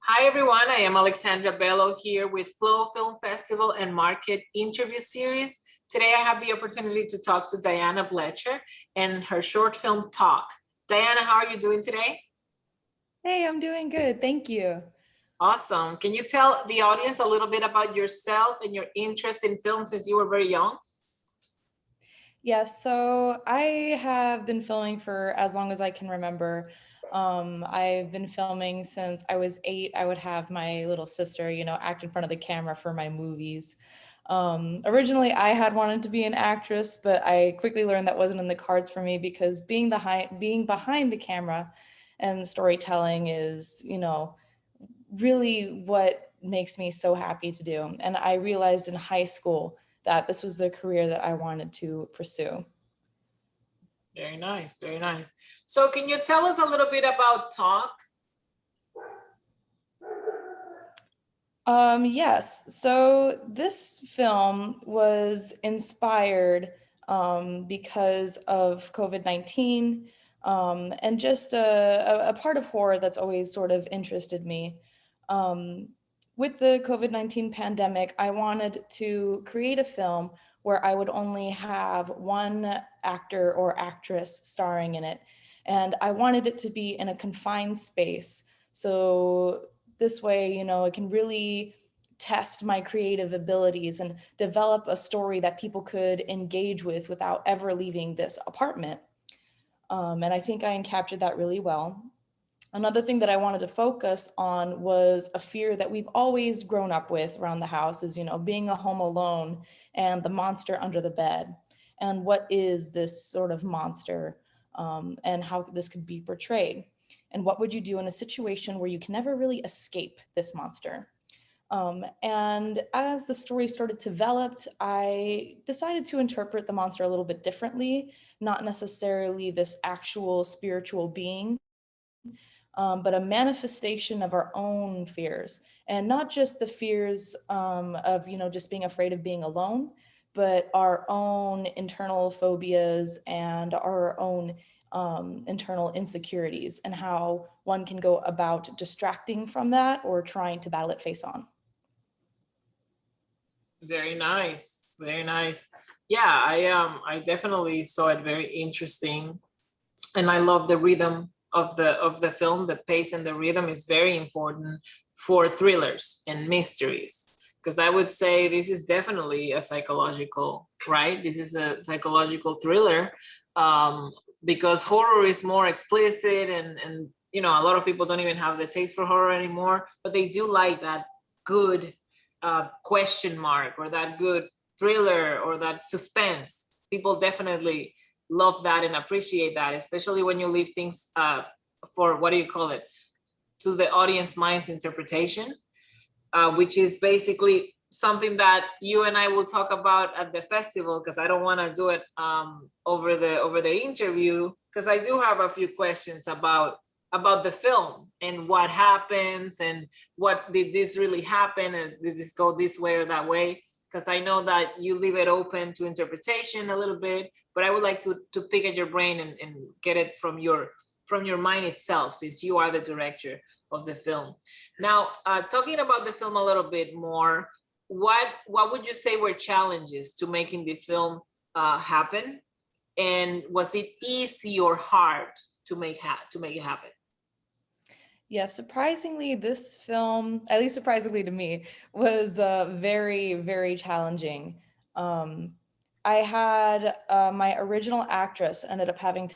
Hi everyone, I am Alexandra Bello here with Flow Film Festival and Market Interview Series. Today I have the opportunity to talk to Diana Blecher and her short film Tock. Diana, how are you doing today? Hey, I'm doing good. Thank you. Awesome. Can you tell the audience a little bit about yourself and your interest in film since you were very young? Yes, so I have been filming for as long as I can remember. I've been filming since I was 8. I would have my little sister, act in front of the camera for my movies. Originally, I had wanted to be an actress, but I quickly learned that wasn't in the cards for me because being behind the camera and storytelling is, really what makes me so happy to do. And I realized in high school that this was the career that I wanted to pursue. Very nice, very nice. So can you tell us a little bit about Talk? Yes, so this film was inspired because of COVID-19 and just a part of horror that's always sort of interested me. Um, with the COVID-19 pandemic, I wanted to create a film where I would only have one actor or actress starring in it. And I wanted it to be in a confined space. So this way, I can really test my creative abilities and develop a story that people could engage with without ever leaving this apartment. And I think I captured that really well. Another thing that I wanted to focus on was a fear that we've always grown up with around the house is, being a home alone and the monster under the bed. And what is this sort of monster and how this could be portrayed? And what would you do in a situation where you can never really escape this monster? And as the story started to develop, I decided to interpret the monster a little bit differently, not necessarily this actual spiritual being, but a manifestation of our own fears, and not just the fears of just being afraid of being alone, but our own internal phobias and our own internal insecurities, and how one can go about distracting from that or trying to battle it face on. Very nice, very nice. Yeah, I definitely saw it very interesting, and I love the rhythm of the film. The pace and the rhythm is very important for thrillers and mysteries, because I would say this is definitely a psychological, right? This is a psychological thriller, um, because horror is more explicit, and a lot of people don't even have the taste for horror anymore, but they do like that good question mark, or that good thriller, or that suspense. People definitely love that and appreciate that, especially when you leave things for, what do you call it, to the audience mind's interpretation, which is basically something that you and I will talk about at the festival, because I don't want to do it over the interview, because I do have a few questions about the film and what happens, and what did this really happen, and did this go this way or that way, because I know that you leave it open to interpretation a little bit, but I would like to pick at your brain and get it from your mind itself, since you are the director of the film. Now, talking about the film a little bit more, what would you say were challenges to making this film happen, and was it easy or hard to make it happen? Yeah, surprisingly, this film, at least surprisingly to me, was very, very challenging. Um, I had my original actress ended up having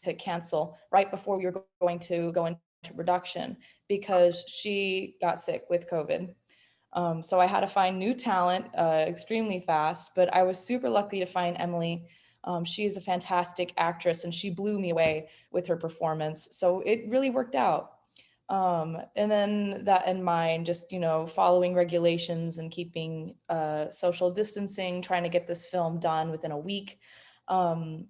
to cancel right before we were going to go into production because she got sick with COVID. So I had to find new talent extremely fast, but I was super lucky to find Emily. She is a fantastic actress and she blew me away with her performance. So it really worked out. And then that in mind, just, following regulations and keeping social distancing, trying to get this film done within a week, um,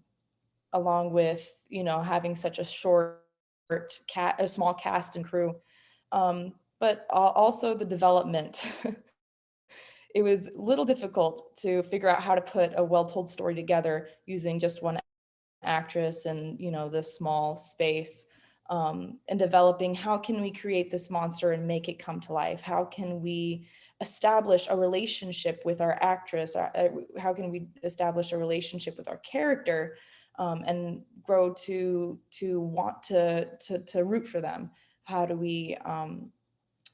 along with, having such a small cast and crew. But also the development. It was a little difficult to figure out how to put a well-told story together using just one actress and this small space. and developing how can we create this monster and make it come to life? How can we establish a relationship with our actress? How can we establish a relationship with our character, and grow to want to root for them? How do we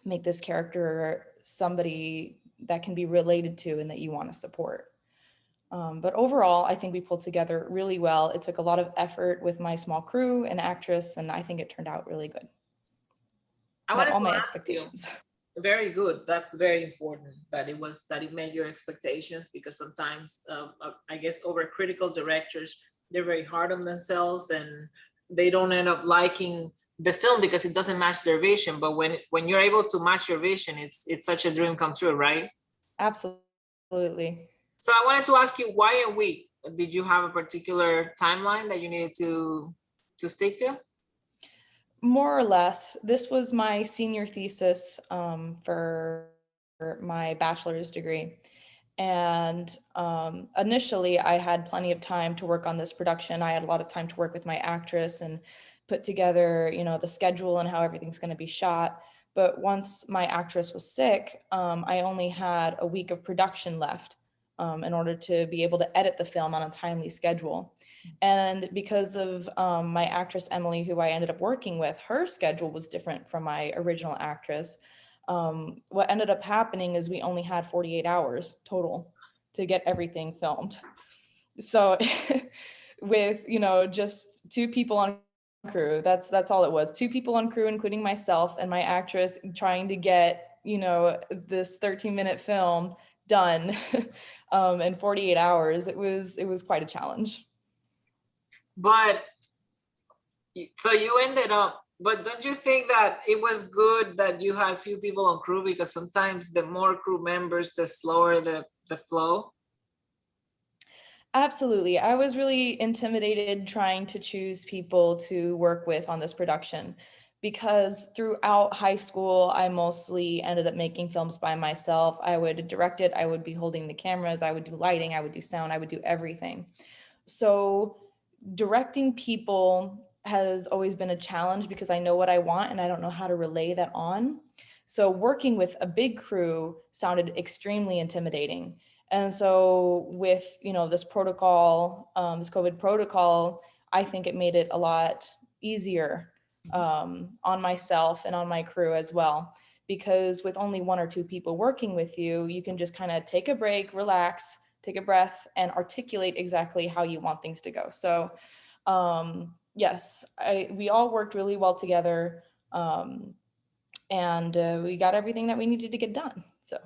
make this character somebody that can be related to and that you want to support? But overall, I think we pulled together really well. It took a lot of effort with my small crew and actress, and I think it turned out really good. I Met wanted all to my ask you, expectations. very good. That's very important that it met your expectations, because sometimes I guess overcritical directors, they're very hard on themselves and they don't end up liking the film because it doesn't match their vision. But when you're able to match your vision, it's such a dream come true, right? Absolutely. So I wanted to ask you, why a week? Did you have a particular timeline that you needed to stick to? More or less. This was my senior thesis for my bachelor's degree. And initially, I had plenty of time to work on this production. I had a lot of time to work with my actress and put together, the schedule and how everything's going to be shot. But once my actress was sick, I only had a week of production left in order to be able to edit the film on a timely schedule. And because of my actress, Emily, who I ended up working with, her schedule was different from my original actress. What ended up happening is we only had 48 hours total to get everything filmed. So with, just 2 people on crew, that's all it was. 2 people on crew, including myself and my actress, trying to get, this 13-minute film done in 48 hours. It was quite a challenge. But so you ended up, but don't you think that it was good that you had few people on crew, because sometimes the more crew members, the slower the flow? Absolutely. I was really intimidated trying to choose people to work with on this production, because throughout high school, I mostly ended up making films by myself. I would direct it, I would be holding the cameras, I would do lighting, I would do sound, I would do everything. So directing people has always been a challenge because I know what I want and I don't know how to relay that on. So working with a big crew sounded extremely intimidating. And so with, this protocol, this COVID protocol, I think it made it a lot easier on myself and on my crew as well. Because with only 1 or 2 people working with you, you can just kind of take a break, relax, take a breath, and articulate exactly how you want things to go. So yes, we all worked really well together, and we got everything that we needed to get done. So.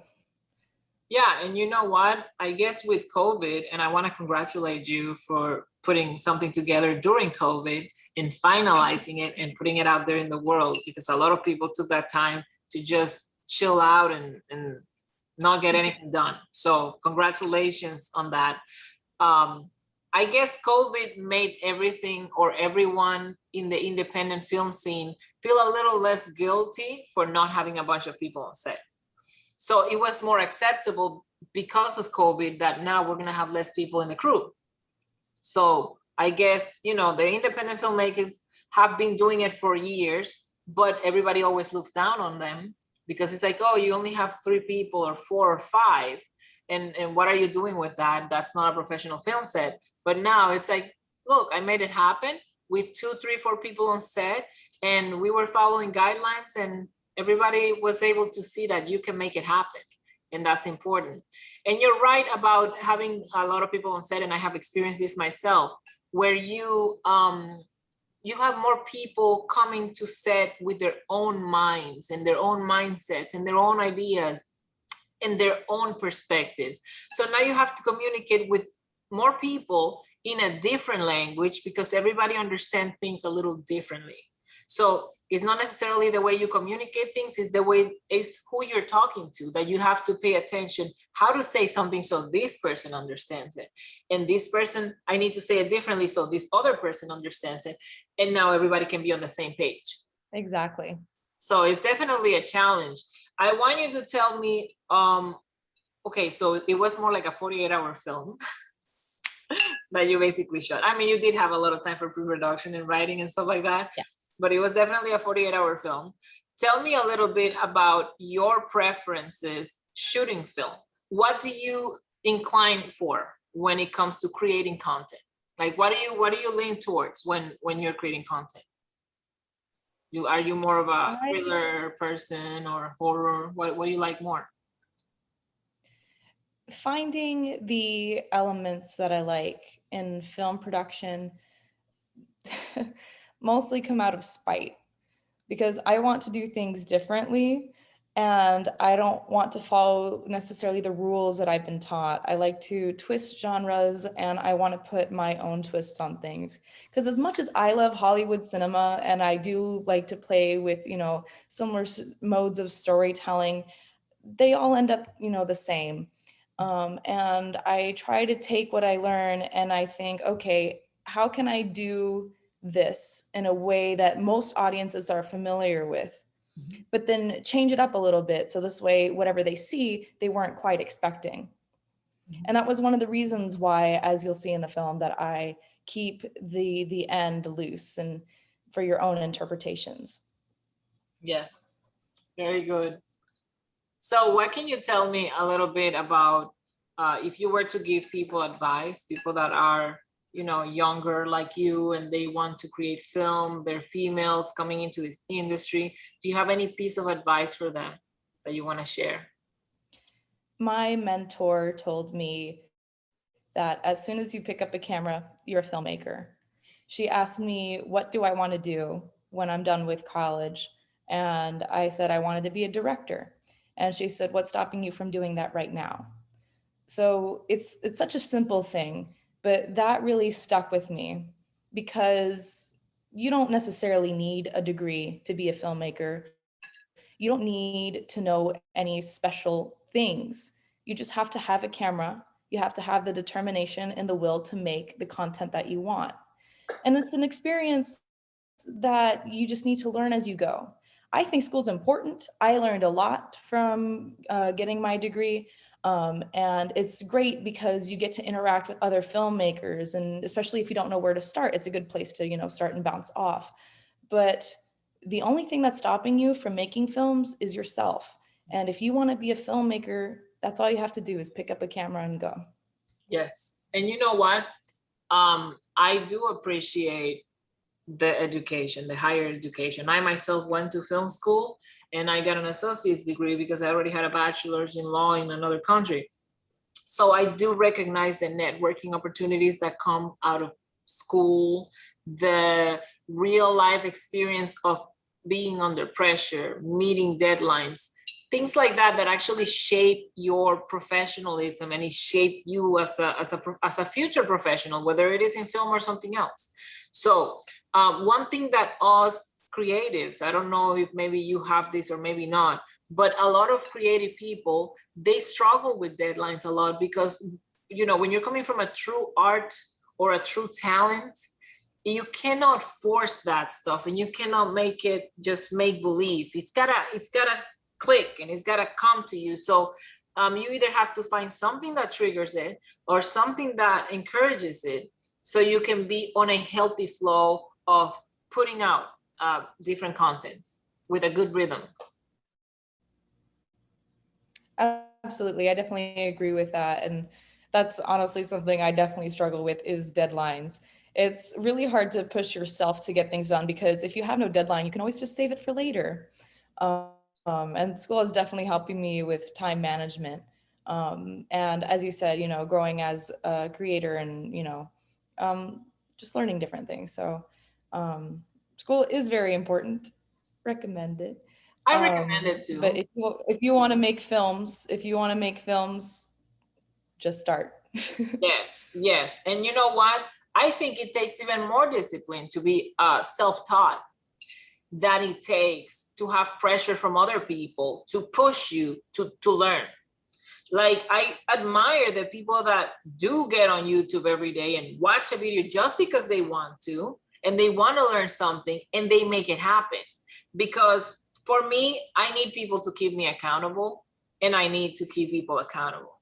Yeah, and you know what? I guess with COVID, and I want to congratulate you for putting something together during COVID and finalizing it and putting it out there in the world, because a lot of people took that time to just chill out and not get anything done. So congratulations on that. I guess COVID made everything or everyone in the independent film scene feel a little less guilty for not having a bunch of people on set. So it was more acceptable because of COVID that now we're going to have less people in the crew. So I guess, the independent filmmakers have been doing it for years, but everybody always looks down on them because it's like, oh, you only have 3 people or 4 or 5. And what are you doing with that? That's not a professional film set. But now it's like, look, I made it happen with 2, 3, 4 people on set, and we were following guidelines, and everybody was able to see that you can make it happen. And that's important. And you're right about having a lot of people on set, and I have experienced this myself, where you have more people coming to set with their own minds and their own mindsets and their own ideas and their own perspectives. So now you have to communicate with more people in a different language because everybody understands things a little differently. So it's not necessarily the way you communicate things, it's who you're talking to that you have to pay attention how to say something so this person understands it. And this person, I need to say it differently so this other person understands it. And now everybody can be on the same page. Exactly. So it's definitely a challenge. I want you to tell me, okay, so it was more like a 48-hour film that you basically shot. I mean, you did have a lot of time for pre-production and writing and stuff like that. Yes. but it was definitely a 48-hour film. Tell me a little bit about your preferences shooting film. What do you incline for when it comes to creating content? Like, what do you lean towards when you're creating content? Are you more of a I thriller person or horror? What do you like more? finding the elements that I like in film production mostly come out of spite because I want to do things differently and I don't want to follow necessarily the rules that I've been taught. I like to twist genres and I want to put my own twists on things. Because as much as I love Hollywood cinema and I do like to play with, similar modes of storytelling, they all end up, the same. And I try to take what I learn and I think, okay, how can I do this in a way that most audiences are familiar with, but then change it up a little bit. So this way, whatever they see, they weren't quite expecting. And that was one of the reasons why, as you'll see in the film, that I keep the end loose and for your own interpretations. Yes, very good. So what can you tell me a little bit about if you were to give people advice, people that are, younger like you and they want to create film, they're females coming into this industry. Do you have any piece of advice for them that you want to share? My mentor told me that as soon as you pick up a camera, you're a filmmaker. She asked me, what do I want to do when I'm done with college? And I said, I wanted to be a director. And she said, what's stopping you from doing that right now? So it's such a simple thing, but that really stuck with me because you don't necessarily need a degree to be a filmmaker. You don't need to know any special things. You just have to have a camera. You have to have the determination and the will to make the content that you want. And it's an experience that you just need to learn as you go. I think school's important. I learned a lot from getting my degree. And it's great because you get to interact with other filmmakers. And especially if you don't know where to start, it's a good place to, start and bounce off. But the only thing that's stopping you from making films is yourself. And if you want to be a filmmaker, that's all you have to do is pick up a camera and go. Yes. And you know what? I do appreciate the education, the higher education. I myself went to film school and I got an associate's degree because I already had a bachelor's in law in another country. So I do recognize the networking opportunities that come out of school, the real life experience of being under pressure, meeting deadlines, things like that that actually shape your professionalism and it shape you as a future professional, whether it is in film or something else. So one thing that us creatives, I don't know if maybe you have this or maybe not, but a lot of creative people, they struggle with deadlines a lot because, when you're coming from a true art or a true talent, you cannot force that stuff and you cannot make it just make believe. It's gotta click and it's gotta come to you. So you either have to find something that triggers it or something that encourages it so you can be on a healthy flow of putting out different contents with a good rhythm. Absolutely. I definitely agree with that. And that's honestly something I definitely struggle with is deadlines. It's really hard to push yourself to get things done because if you have no deadline, you can always just save it for later. And school is definitely helping me with time management. And as you said, growing as a creator and, just learning different things. So school is very important. Recommend it. I recommend it too. But if you want to make films, just start. Yes. And you know what? I think it takes even more discipline to be self-taught than it takes to have pressure from other people to push you to learn. Like, I admire the people that do get on YouTube every day and watch a video just because they want to, and they want to learn something and they make it happen. Because for me, I need people to keep me accountable and I need to keep people accountable.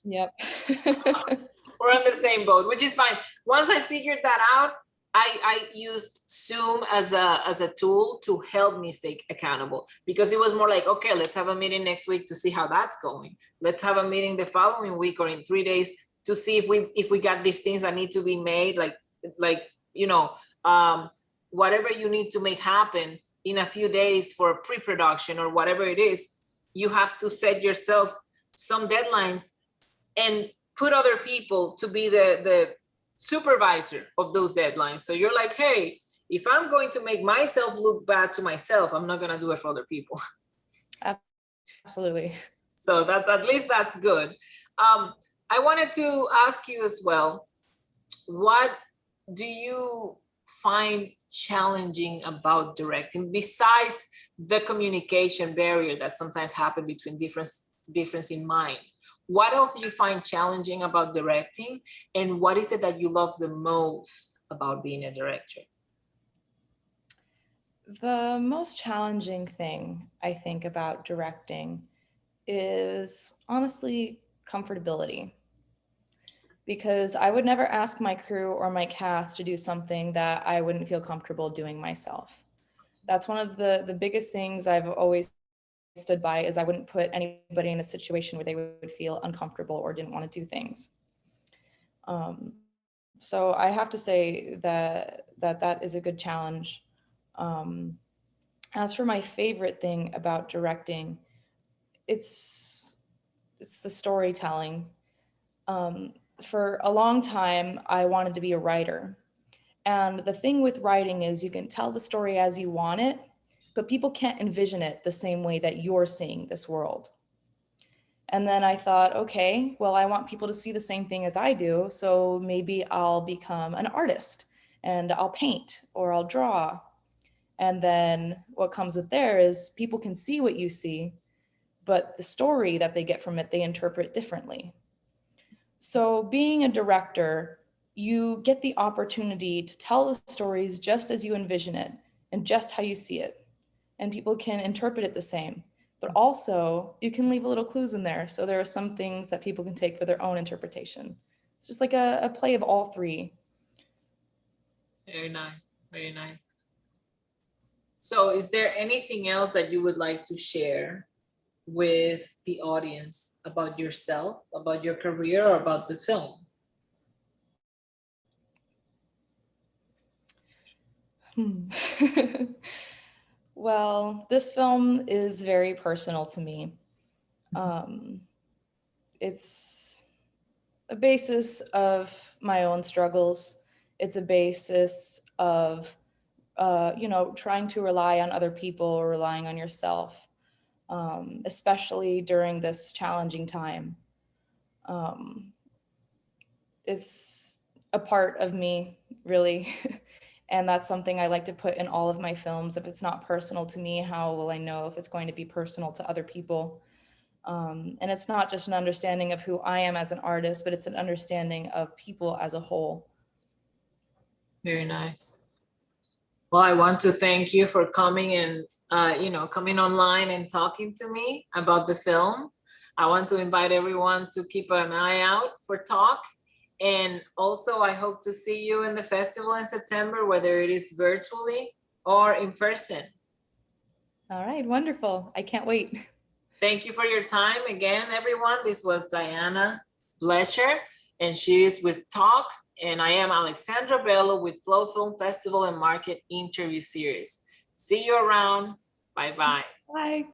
Yep. We're on the same boat, which is fine. Once I figured that out, I used Zoom as a tool to help me stay accountable, because it was more like, okay, let's have a meeting next week to see how that's going. Let's have a meeting the following week or in 3 days to see if we got these things that need to be made, like you know, whatever you need to make happen in a few days for pre-production or whatever it is. You have to set yourself some deadlines and put other people to be the supervisor of those deadlines. So you're like, hey, if I'm going to make myself look bad to myself, I'm not going to do it for other people. Absolutely. So that's, at least that's good. I wanted to ask you as well, what do you find challenging about directing, besides the communication barrier that sometimes happen between difference in mind? What else do you find challenging about directing, and what is it that you love the most about being a director? The most challenging thing I think about directing is honestly comfortability, because I would never ask my crew or my cast to do something that I wouldn't feel comfortable doing myself. That's one of the biggest things I've always stood by, is I wouldn't put anybody in a situation where they would feel uncomfortable or didn't want to do things. So I have to say that is a good challenge. As for my favorite thing about directing, it's the storytelling. For a long time, I wanted to be a writer. And the thing with writing is you can tell the story as you want it, but people can't envision it the same way that you're seeing this world. And then I thought, okay, well, I want people to see the same thing as I do. So maybe I'll become an artist and I'll paint or I'll draw. And then what comes with there is people can see what you see, but the story that they get from it, they interpret differently. So being a director, you get the opportunity to tell the stories just as you envision it and just how you see it. And people can interpret it the same. But also, you can leave a little clues in there. So there are some things that people can take for their own interpretation. It's just like a play of all three. Very nice, very nice. So is there anything else that you would like to share with the audience about yourself, about your career, or about the film? Well, this film is very personal to me. It's a basis of my own struggles. It's a basis of, trying to rely on other people or relying on yourself, especially during this challenging time. It's a part of me, really. And that's something I like to put in all of my films. If it's not personal to me, how will I know if it's going to be personal to other people? And it's not just an understanding of who I am as an artist, but it's an understanding of people as a whole. Very nice. Well, I want to thank you for coming and, coming online and talking to me about the film. I want to invite everyone to keep an eye out for Tock. And also, I hope to see you in the festival in September, whether it is virtually or in person. All right, wonderful. I can't wait. Thank you for your time again, everyone. This was Diana Blecher, and she is with Tock. And I am Alexandra Bello with Flow Film Festival and Market Interview Series. See you around. Bye-bye. Bye.